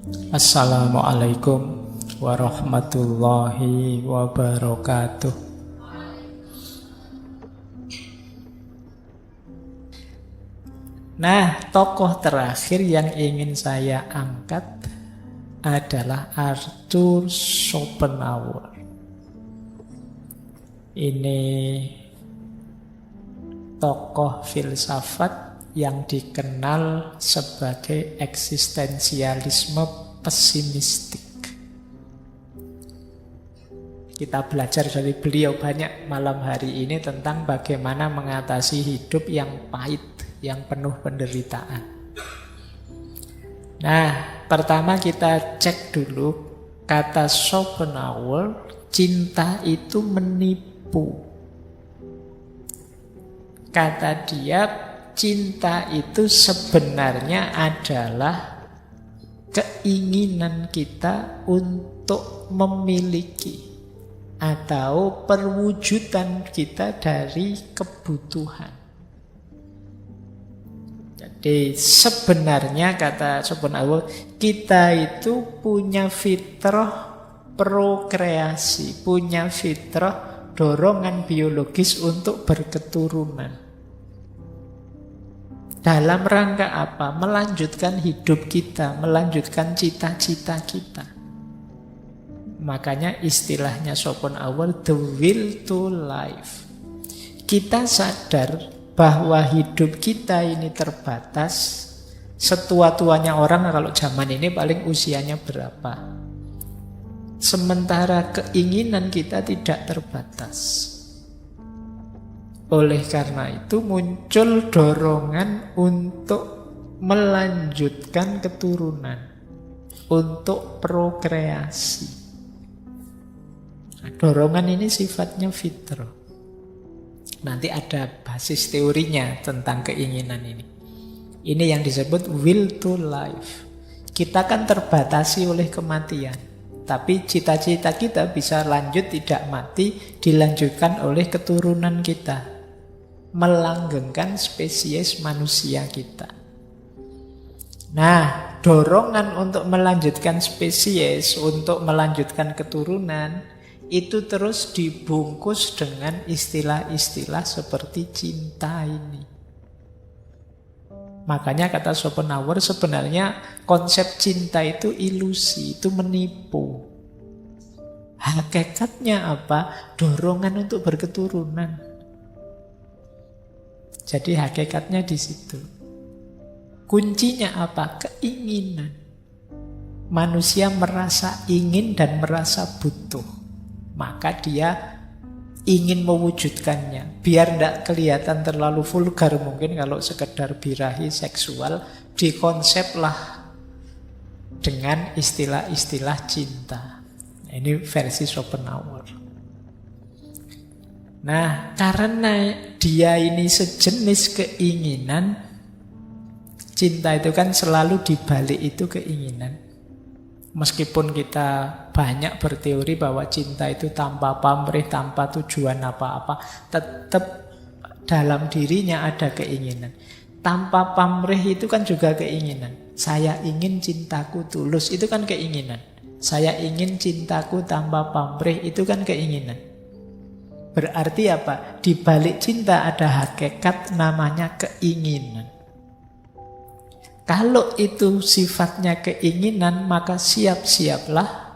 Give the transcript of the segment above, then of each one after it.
Assalamualaikum warahmatullahi wabarakatuh. Nah, tokoh terakhir yang ingin saya angkat adalah Arthur Schopenhauer. Ini tokoh filsafat yang dikenal sebagai eksistensialisme pesimistik. Kita belajar dari beliau banyak malam hari ini tentang bagaimana mengatasi hidup yang pahit, yang penuh penderitaan. Nah, pertama kita cek dulu kata Schopenhauer, cinta itu menipu. Kata dia, cinta itu sebenarnya adalah keinginan kita untuk memiliki atau perwujudan kita dari kebutuhan. Jadi sebenarnya kata Schopenhauer, kita itu punya fitrah prokreasi, punya fitrah dorongan biologis untuk berketurunan. Dalam rangka apa? Melanjutkan hidup kita, melanjutkan cita-cita kita. Makanya istilahnya Schopenhauer, the will to life. Kita sadar bahwa hidup kita ini terbatas. Setua-tuanya orang kalau zaman ini paling usianya berapa. Sementara keinginan kita tidak terbatas. Oleh karena itu muncul dorongan untuk melanjutkan keturunan, untuk prokreasi. Nah, dorongan ini sifatnya fitrah. Nanti ada basis teorinya tentang keinginan ini. Ini yang disebut will to life. Kita kan terbatasi oleh kematian, tapi cita-cita kita bisa lanjut tidak mati, dilanjutkan oleh keturunan kita, melanggengkan spesies manusia kita. Nah, dorongan untuk melanjutkan spesies, untuk melanjutkan keturunan, itu terus dibungkus dengan istilah-istilah seperti cinta ini. Makanya kata Schopenhauer, sebenarnya konsep cinta itu ilusi, itu menipu. Hakikatnya apa? Dorongan untuk berketurunan. Jadi hakikatnya di situ. Kuncinya apa? Keinginan. Manusia merasa ingin dan merasa butuh. Maka dia ingin mewujudkannya. Biar tidak kelihatan terlalu vulgar mungkin kalau sekedar birahi seksual, dikonseplah dengan istilah-istilah cinta. Ini versi Schopenhauer. Nah, karena dia ini sejenis keinginan, cinta itu kan selalu dibalik itu keinginan. Meskipun kita banyak berteori bahwa cinta itu tanpa pamrih, tanpa tujuan apa-apa, tetap dalam dirinya ada keinginan. Tanpa pamrih itu kan juga keinginan. Saya ingin cintaku tulus, itu kan keinginan. Saya ingin cintaku tanpa pamrih, itu kan keinginan. Berarti apa? Di balik cinta ada hakikat namanya keinginan. Kalau itu sifatnya keinginan, maka siap-siaplah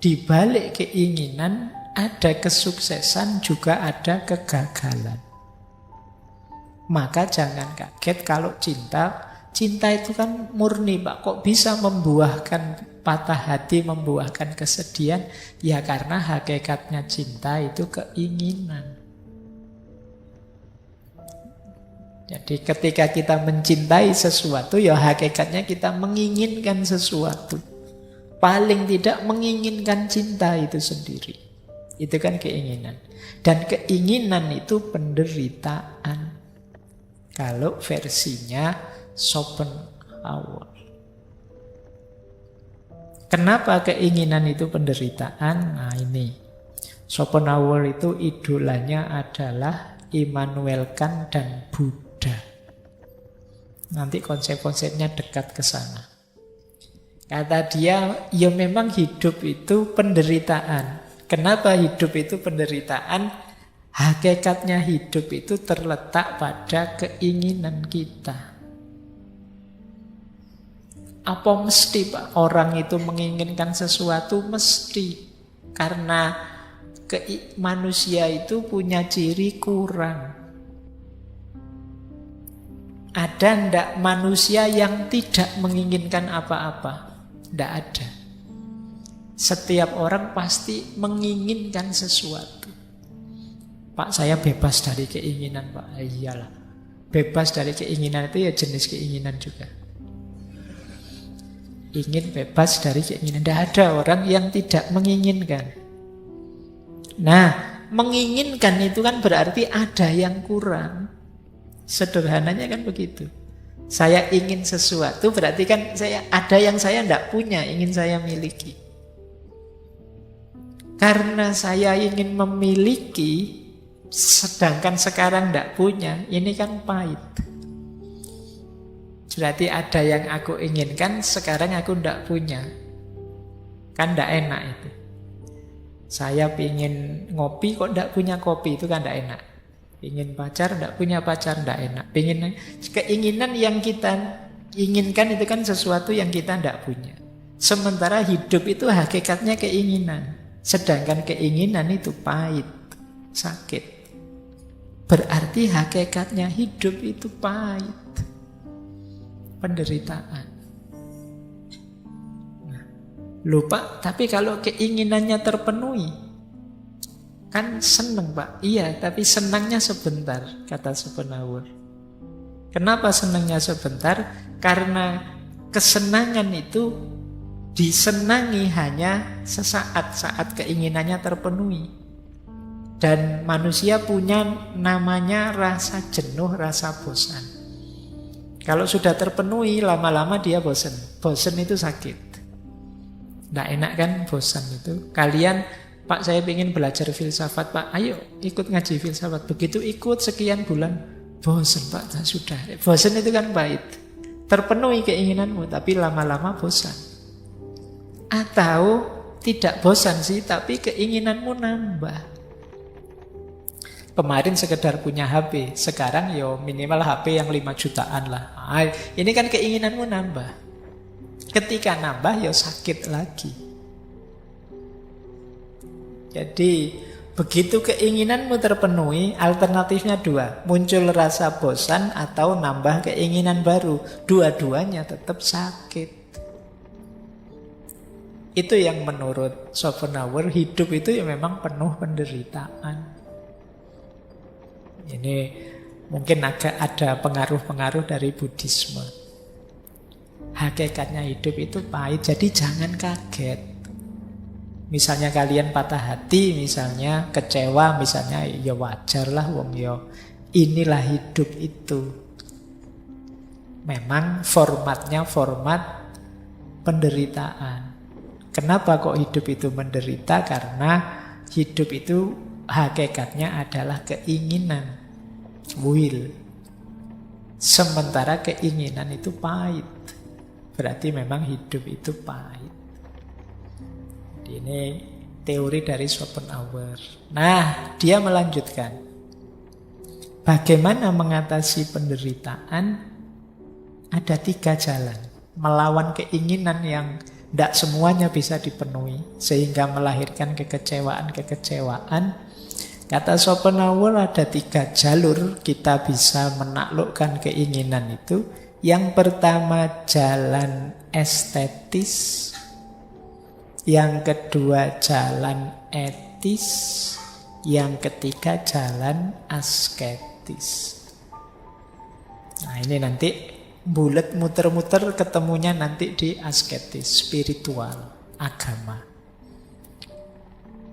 di balik keinginan ada kesuksesan, juga ada kegagalan. Maka jangan kaget kalau cinta itu kan murni, Pak. Kok bisa membuahkan patah hati, membuahkan kesedihan? Ya karena hakikatnya cinta itu keinginan. Jadi ketika kita mencintai sesuatu, ya hakikatnya kita menginginkan sesuatu. Paling tidak menginginkan cinta itu sendiri. Itu kan keinginan. Dan keinginan itu penderitaan. Kalau versinya Schopenhauer. Kenapa keinginan itu penderitaan? Nah ini. Schopenhauer itu idolanya adalah Immanuel Kant dan Buddha. Nanti konsep-konsepnya dekat ke sana. Kata dia, ya memang hidup itu penderitaan. Kenapa hidup itu penderitaan? Hakikatnya hidup itu terletak pada keinginan kita. Apa mesti Pak orang itu menginginkan sesuatu? Mesti. Karena manusia itu punya ciri kurang. Ada ndak manusia yang tidak menginginkan apa-apa? Ndak ada. Setiap orang pasti menginginkan sesuatu. Pak, saya bebas dari keinginan, Pak. Iyalah. Bebas dari keinginan itu ya jenis keinginan juga. Ingin bebas dari keinginan. Tidak ada orang yang tidak menginginkan. Nah, menginginkan itu kan berarti ada yang kurang. Sederhananya kan begitu. Saya ingin sesuatu berarti kan ada yang saya tidak punya, ingin saya miliki. Karena saya ingin memiliki, sedangkan sekarang tidak punya, ini kan pahit. Berarti ada yang aku inginkan, sekarang aku tidak punya. Kan tidak enak itu. Saya ingin ngopi kok tidak punya kopi, itu kan tidak enak. Ingin pacar, tidak punya pacar, tidak enak. Keinginan yang kita inginkan itu kan sesuatu yang kita tidak punya. Sementara hidup itu hakikatnya keinginan. Sedangkan keinginan itu pahit, sakit. Berarti hakikatnya hidup itu pahit, penderitaan. Lupa, tapi kalau keinginannya terpenuhi, kan seneng Pak. Iya, tapi senangnya sebentar, kata Schopenhauer. Kenapa senangnya sebentar? Karena kesenangan itu disenangi hanya sesaat, saat keinginannya terpenuhi. Dan manusia punya namanya rasa jenuh, rasa bosan. Kalau sudah terpenuhi, lama-lama dia bosan. Bosan itu sakit. Tidak enak kan bosan itu. Kalian, Pak saya ingin belajar filsafat Pak, ayo ikut ngaji filsafat. Begitu ikut sekian bulan, bosan Pak, sudah. Bosan itu kan pahit. Terpenuhi keinginanmu, tapi lama-lama bosan. Atau tidak bosan sih, tapi keinginanmu nambah. Kemarin sekedar punya HP, sekarang yo minimal HP yang 5 jutaan lah. Ini kan keinginanmu nambah. Ketika nambah yo sakit lagi. Jadi begitu keinginanmu terpenuhi, alternatifnya dua. Muncul rasa bosan atau nambah keinginan baru. Dua-duanya tetap sakit. Itu yang menurut Schopenhauer, hidup itu ya memang penuh penderitaan. Ini mungkin agak ada pengaruh-pengaruh dari Buddhisme. Hakikatnya hidup itu pahit, jadi jangan kaget. Misalnya kalian patah hati, misalnya kecewa, misalnya ya wajar lah wong ya. Inilah hidup itu. Memang formatnya format penderitaan. Kenapa kok hidup itu menderita? Karena hidup itu hakikatnya adalah keinginan, will. Sementara keinginan itu pahit. Berarti memang hidup itu pahit. Ini teori dari Schopenhauer. Nah, dia melanjutkan. Bagaimana mengatasi penderitaan? Ada 3 jalan. Melawan keinginan yang tidak semuanya bisa dipenuhi, sehingga melahirkan kekecewaan-kekecewaan. Kata Schopenhauer ada 3 jalur kita bisa menaklukkan keinginan itu. Yang pertama jalan estetis. Yang kedua jalan etis. Yang ketiga jalan asketis. Nah ini nanti bulet muter-muter ketemunya nanti di asketis, spiritual, agama.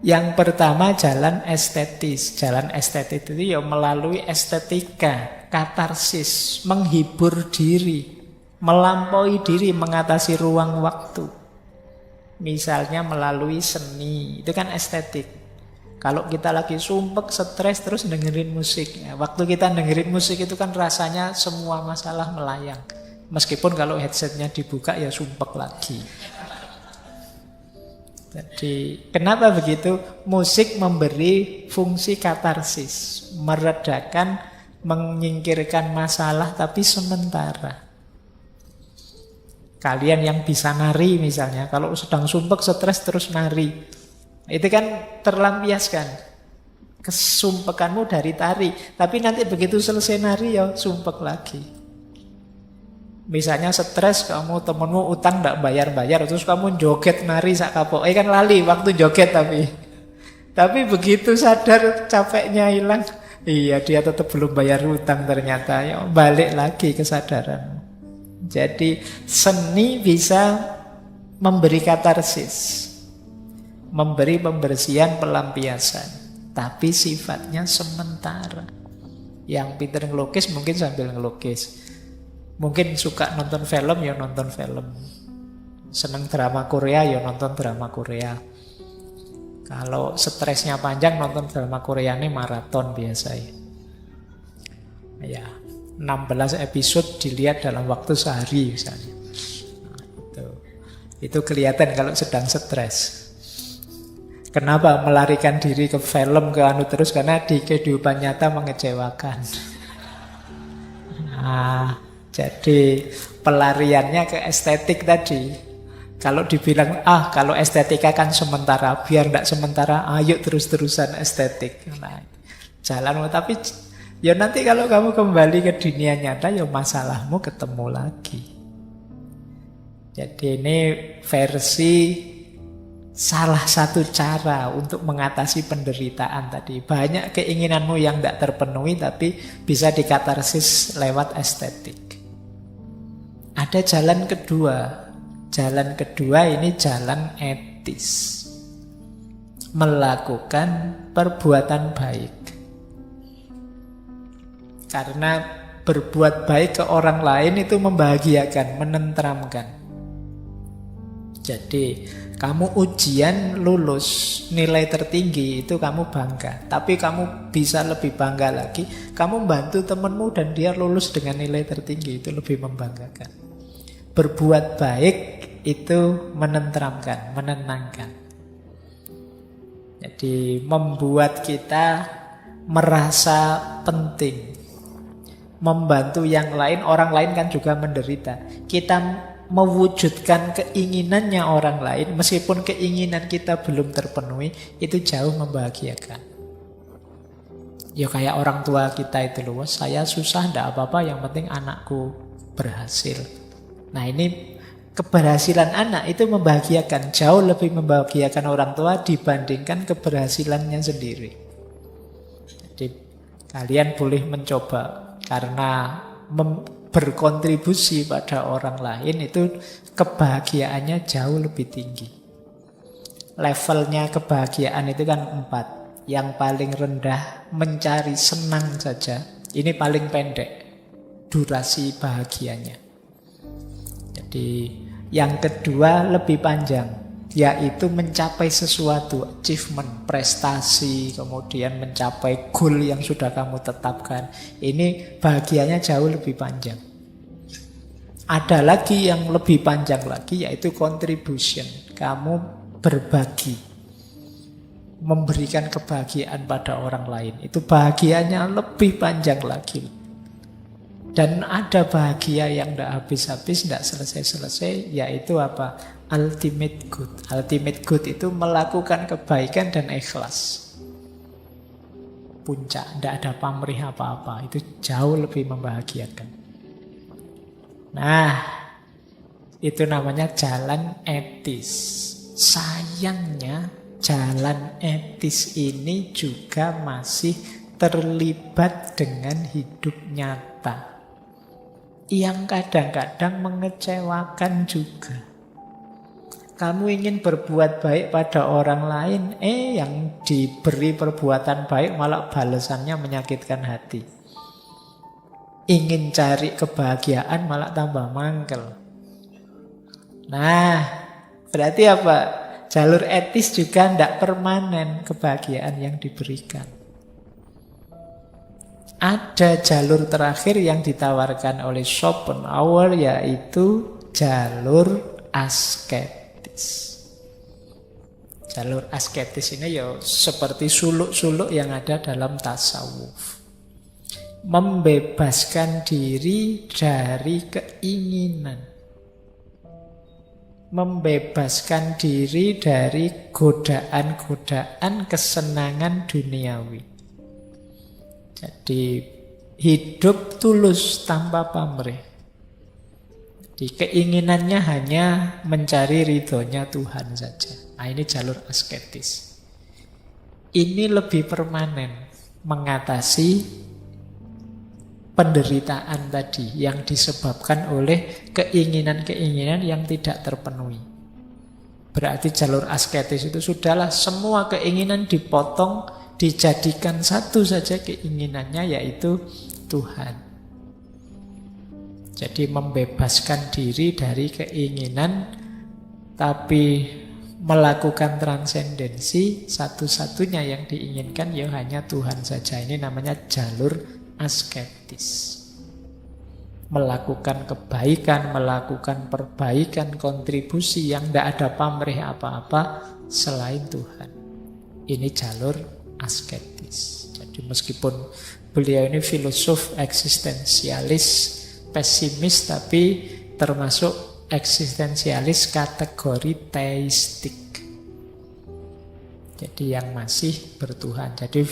Yang pertama jalan estetis. Jalan estetis itu ya melalui estetika, katarsis, menghibur diri, melampaui diri, mengatasi ruang waktu. Misalnya melalui seni, itu kan estetik. Kalau kita lagi sumpek, stres, terus dengerin musik. Ya, waktu kita dengerin musik itu kan rasanya semua masalah melayang. Meskipun kalau headsetnya dibuka ya sumpek lagi. Jadi kenapa begitu? Musik memberi fungsi katarsis, meredakan, menyingkirkan masalah tapi sementara. Kalian yang bisa nari misalnya, kalau sedang sumpek, stres terus nari, itu kan terlampiaskan kesumpekanmu dari tari. Tapi nanti begitu selesai nari ya sumpek lagi. Misalnya stres, kamu temenmu utang tidak bayar-bayar, terus kamu joget nari sak kapok, kan lali waktu joget tapi begitu sadar capeknya hilang, iya dia tetap belum bayar utang ternyata, ya balik lagi kesadaran. Jadi seni bisa memberi katarsis, memberi pembersihan, pelampiasan, tapi sifatnya sementara. Yang pintar ngelukis mungkin sambil ngelukis, mungkin suka nonton film ya nonton film, seneng drama Korea ya nonton drama Korea. Kalau stresnya panjang nonton drama Korea ini maraton biasanya. Ya, 16 episode dilihat dalam waktu sehari misalnya. Nah, itu kelihatan kalau sedang stres. Kenapa melarikan diri ke film, ke terus? Karena di kehidupan nyata mengecewakan. Nah, jadi pelariannya ke estetik tadi. Kalau dibilang, kalau estetika kan sementara, biar tidak sementara, ayo terus-terusan estetik. Nah, jalan, tapi ya nanti kalau kamu kembali ke dunia nyata, ya masalahmu ketemu lagi. Jadi ini versi salah satu cara untuk mengatasi penderitaan tadi. Banyak keinginanmu yang tidak terpenuhi, tapi bisa dikatarsis lewat estetik. Ada jalan kedua. Jalan kedua ini jalan etis. Melakukan perbuatan baik. Karena berbuat baik ke orang lain itu membahagiakan, menenteramkan. Jadi kamu ujian lulus nilai tertinggi itu kamu bangga. Tapi kamu bisa lebih bangga lagi, kamu bantu temanmu dan dia lulus dengan nilai tertinggi, itu lebih membanggakan. Berbuat baik itu menenteramkan, menenangkan. Jadi membuat kita merasa penting, membantu yang lain. Orang lain kan juga menderita. Kita mewujudkan keinginannya orang lain, meskipun keinginan kita belum terpenuhi, itu jauh membahagiakan. Ya kayak orang tua kita itu loh, saya susah tidak apa-apa, yang penting anakku berhasil. Nah ini keberhasilan anak itu membahagiakan, jauh lebih membahagiakan orang tua dibandingkan keberhasilannya sendiri. Jadi kalian boleh mencoba, karena berkontribusi pada orang lain itu kebahagiaannya jauh lebih tinggi. Levelnya kebahagiaan itu kan 4. Yang paling rendah mencari senang saja, ini paling pendek durasi bahagianya. Jadi yang kedua lebih panjang, yaitu mencapai sesuatu, achievement, prestasi, kemudian mencapai goal yang sudah kamu tetapkan. Ini bahagianya jauh lebih panjang. Ada lagi yang lebih panjang lagi, yaitu contribution. Kamu berbagi, memberikan kebahagiaan pada orang lain. Itu bahagianya lebih panjang lagi. Dan ada bahagia yang tidak habis-habis, tidak selesai-selesai, yaitu apa? Ultimate good. Ultimate good itu melakukan kebaikan dan ikhlas. Puncak, tidak ada pamrih apa-apa. Itu jauh lebih membahagiakan. Nah, itu namanya jalan etis. Sayangnya jalan etis ini juga masih terlibat dengan hidup nyata, yang kadang-kadang mengecewakan juga. Kamu ingin berbuat baik pada orang lain, yang diberi perbuatan baik malah balasannya menyakitkan hati. Ingin cari kebahagiaan malah tambah mangkel. Nah, berarti apa? Jalur etis juga tidak permanen kebahagiaan yang diberikan. Ada jalur terakhir yang ditawarkan oleh Schopenhauer, yaitu jalur asketis. Jalur asketis ini ya seperti suluk-suluk yang ada dalam tasawuf. Membebaskan diri dari keinginan. Membebaskan diri dari godaan-godaan kesenangan duniawi. Jadi hidup tulus tanpa pamrih. Jadi keinginannya hanya mencari ridhonya Tuhan saja. Nah, ini jalur asketis. Ini lebih permanen mengatasi penderitaan tadi yang disebabkan oleh keinginan-keinginan yang tidak terpenuhi. Berarti jalur asketis itu sudahlah semua keinginan dipotong, dijadikan satu saja keinginannya, yaitu Tuhan. Jadi membebaskan diri dari keinginan, tapi melakukan transendensi, satu-satunya yang diinginkan ya hanya Tuhan saja. Ini namanya jalur asketis. Melakukan kebaikan, melakukan perbaikan, kontribusi yang tidak ada pamrih apa-apa selain Tuhan. Ini jalur asketis. Jadi meskipun beliau ini filosof eksistensialis, pesimis, tapi termasuk eksistensialis kategori teistik. Jadi yang masih bertuhan. Jadi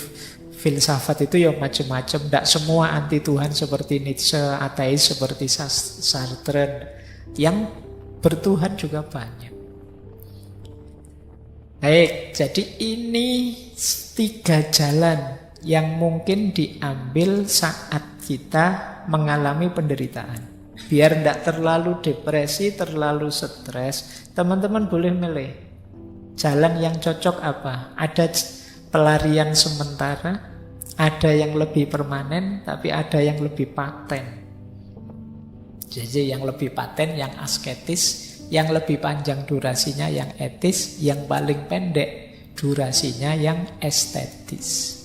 filsafat itu ya macam-macam. Tidak semua anti Tuhan seperti Nietzsche, ateis seperti Sartre. Yang bertuhan juga banyak. Baik, jadi ini 3 jalan yang mungkin diambil saat kita mengalami penderitaan. Biar tidak terlalu depresi, terlalu stres, teman-teman boleh milih. Jalan yang cocok apa? Ada pelarian sementara, ada yang lebih permanen, tapi ada yang lebih paten. Jadi yang lebih paten, yang asketis, yang lebih panjang durasinya yang etis, yang paling pendek durasinya yang estetis.